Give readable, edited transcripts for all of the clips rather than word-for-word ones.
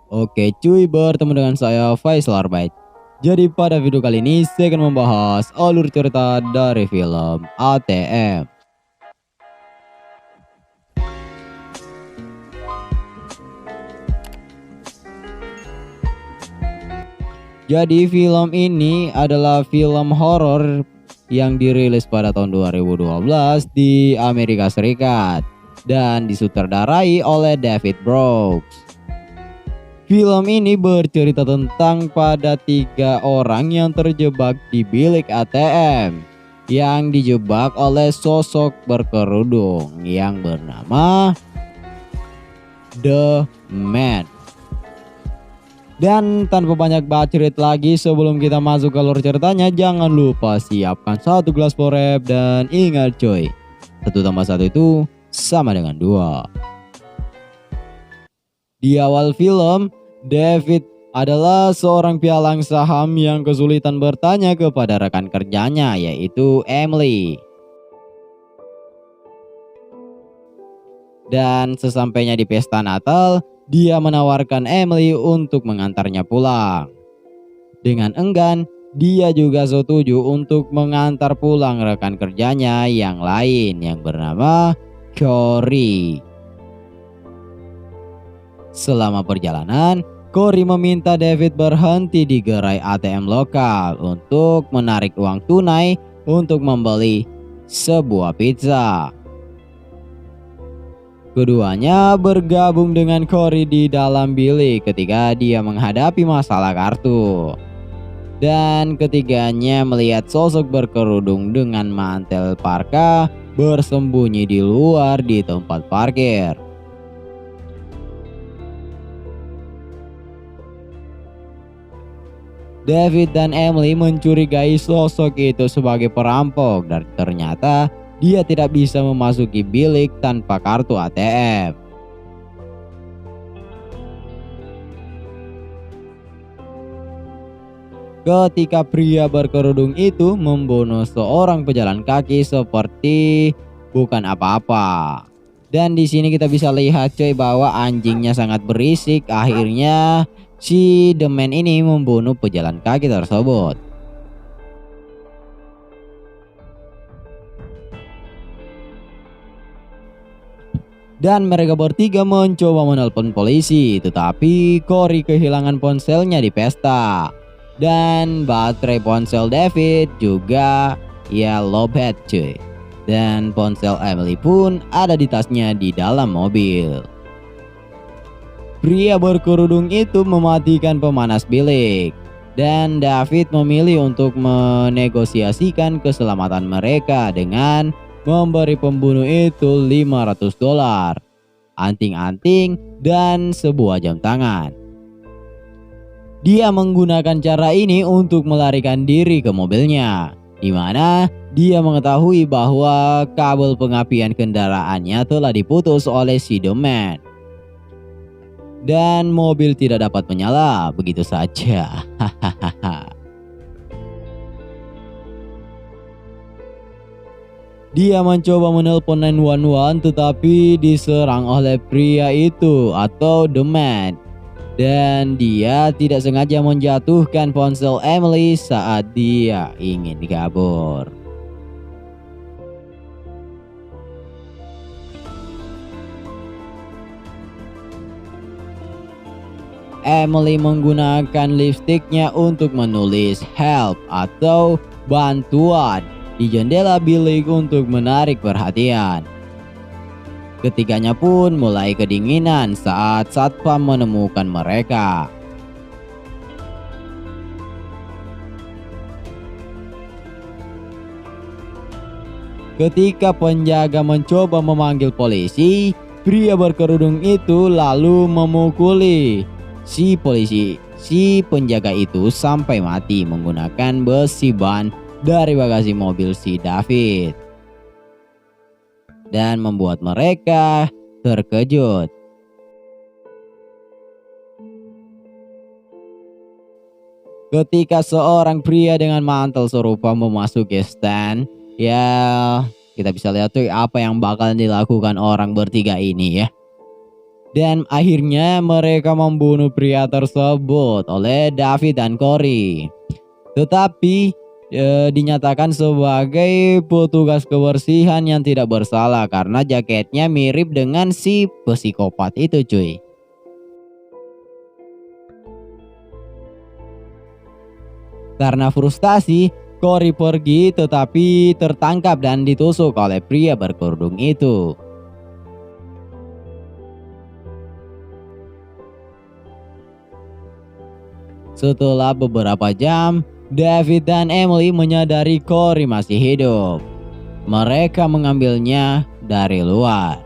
Oke cuy, bertemu dengan saya Faisal Arbait. Jadi pada video kali ini saya akan membahas alur cerita dari film ATM. Jadi film ini adalah film horor yang dirilis pada tahun 2012 di Amerika Serikat dan disutradarai oleh David Brooks. Film ini bercerita tentang pada 3 orang yang terjebak di bilik ATM yang dijebak oleh sosok berkerudung yang bernama The Man. Dan tanpa banyak bacot lagi, sebelum kita masuk ke alur ceritanya, jangan lupa siapkan 1 gelas porep dan ingat coy, 1 tambah 1 itu sama dengan 2. Di awal film, David adalah seorang pialang saham yang kesulitan bertanya kepada rekan kerjanya, yaitu Emily. Dan sesampainya di pesta Natal, dia menawarkan Emily untuk mengantarnya pulang. Dengan enggan, dia juga setuju untuk mengantar pulang rekan kerjanya yang lain yang bernama Corey. Selama perjalanan, Corey meminta David berhenti di gerai ATM lokal untuk menarik uang tunai untuk membeli sebuah pizza. Keduanya bergabung dengan Corey di dalam bilik ketika dia menghadapi masalah kartu. Dan ketiganya melihat sosok berkerudung dengan mantel parka bersembunyi di luar di tempat parkir. David dan Emily mencurigai sosok itu sebagai perampok dan ternyata dia tidak bisa memasuki bilik tanpa kartu ATM. Ketika pria berkerudung itu membunuh seorang pejalan kaki seperti bukan apa-apa. Dan di sini kita bisa lihat coy bahwa anjingnya sangat berisik. Akhirnya si The Man ini membunuh pejalan kaki tersebut. Dan mereka bertiga mencoba menelpon polisi, tetapi Corey kehilangan ponselnya di pesta. Dan baterai ponsel David juga lowbat cuy. Dan ponsel Emily pun ada di tasnya di dalam mobil. Pria berkerudung itu mematikan pemanas bilik. Dan David memilih untuk menegosiasikan keselamatan mereka dengan memberi pembunuh itu $500, anting-anting, dan sebuah jam tangan. Dia menggunakan cara ini untuk melarikan diri ke mobilnya, di mana dia mengetahui bahwa kabel pengapian kendaraannya telah diputus oleh si The Man. Dan mobil tidak dapat menyala begitu saja. Dia mencoba menelpon 911 tetapi diserang oleh pria itu atau The Man. Dan dia tidak sengaja menjatuhkan ponsel Emily saat dia ingin kabur. Emily menggunakan lipstiknya untuk menulis help atau bantuan di jendela bilik untuk menarik perhatian. Ketiganya pun mulai kedinginan saat satpam menemukan mereka. Ketika penjaga mencoba memanggil polisi, pria berkerudung itu lalu memukuli si penjaga itu sampai mati menggunakan besi ban dari bagasi mobil si David. Dan membuat mereka terkejut. Ketika seorang pria dengan mantel serupa memasuki stand, kita bisa lihat tuh apa yang bakal dilakukan orang bertiga ini ya. Dan akhirnya mereka membunuh pria tersebut oleh David dan Corey. Tetapi dinyatakan sebagai petugas kebersihan yang tidak bersalah karena jaketnya mirip dengan si psikopat itu cuy. Karena frustasi, Corey pergi tetapi tertangkap dan ditusuk oleh pria berkerudung itu. Setelah beberapa jam, David dan Emily menyadari Corey masih hidup. Mereka mengambilnya dari luar.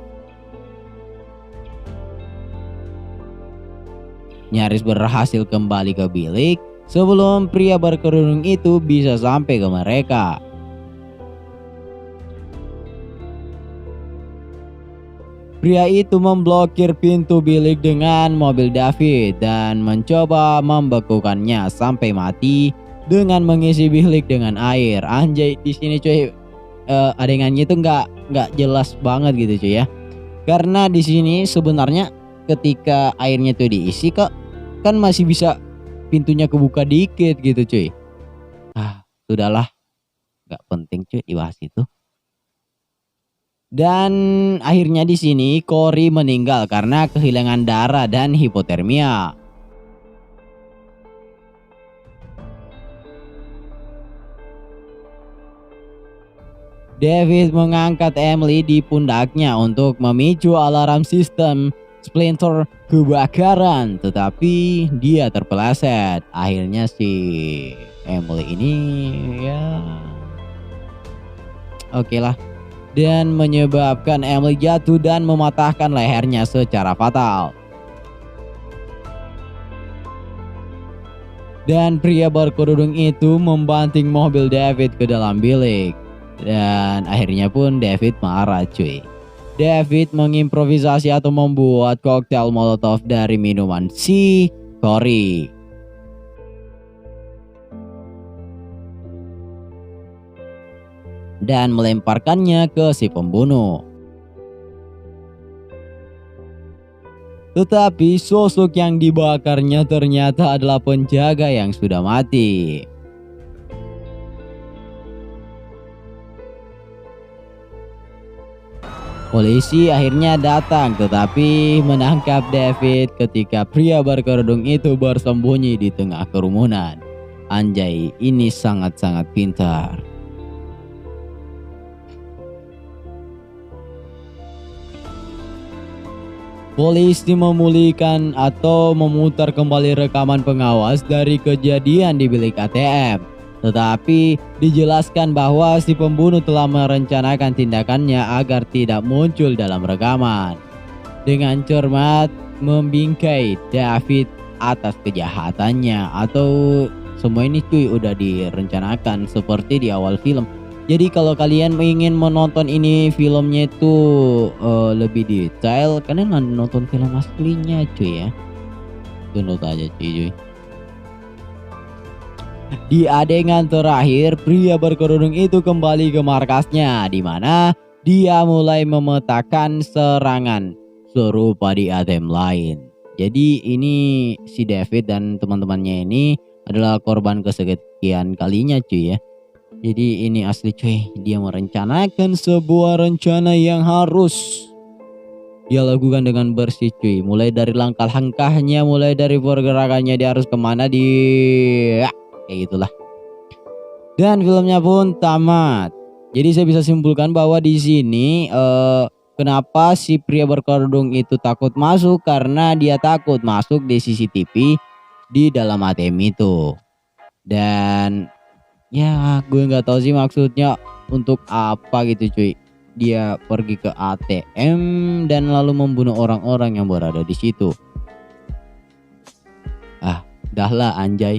Nyaris berhasil kembali ke bilik sebelum pria berkerudung itu bisa sampai ke mereka. Pria itu memblokir pintu bilik dengan mobil David dan mencoba membekukannya sampai mati dengan mengisi bilik dengan air. Anjay, di sini cuy, adegannya itu nggak jelas banget gitu cuy ya. Karena di sini sebenarnya ketika airnya tuh diisi kok kan masih bisa pintunya kebuka dikit gitu cuy. Sudahlah, nggak penting cuy dibahas itu. Dan akhirnya di sini Corey meninggal karena kehilangan darah dan hipotermia. David mengangkat Emily di pundaknya untuk memicu alarm sistem Splinter kebakaran, tetapi dia terpeleset. Akhirnya si Emily ini ya oke lah. Dan menyebabkan Emily jatuh dan mematahkan lehernya secara fatal. Dan pria berkerudung itu membanting mobil David ke dalam bilik. Dan akhirnya pun David marah cuy. David mengimprovisasi atau membuat koktail molotov dari minuman si Corey. Dan melemparkannya ke si pembunuh. Tetapi sosok yang dibakarnya ternyata adalah penjaga yang sudah mati. Polisi akhirnya datang tetapi menangkap David ketika pria berkerudung itu bersembunyi di tengah kerumunan. Anjay, ini sangat-sangat pintar. Polisi memulihkan atau memutar kembali rekaman pengawas dari kejadian di bilik ATM. Tetapi dijelaskan bahwa si pembunuh telah merencanakan tindakannya agar tidak muncul dalam rekaman. Dengan cermat membingkai David atas kejahatannya, atau semua ini cuy udah direncanakan seperti di awal film. Jadi kalau kalian ingin menonton ini filmnya itu lebih detail, kalian nonton film aslinya cuy ya. Tunduk aja cuy. Di adegan terakhir, pria berkerudung itu kembali ke markasnya, di mana dia mulai memetakan serangan serupa di ATM lain. Jadi ini si David dan teman-temannya ini adalah korban kesekian kalinya cuy ya. Jadi ini asli cuy, dia merencanakan sebuah rencana yang harus dia lakukan dengan bersih cuy. Mulai dari langkah-langkahnya, mulai dari pergerakannya dia harus kemana kayak gitulah. Dan filmnya pun tamat. Jadi saya bisa simpulkan bahwa di sini kenapa si pria berkerudung itu takut masuk, karena dia takut masuk di CCTV di dalam ATM itu. Dan ya gue nggak tahu sih maksudnya untuk apa gitu cuy. Dia pergi ke ATM dan lalu membunuh orang-orang yang berada di situ. Dah lah anjay.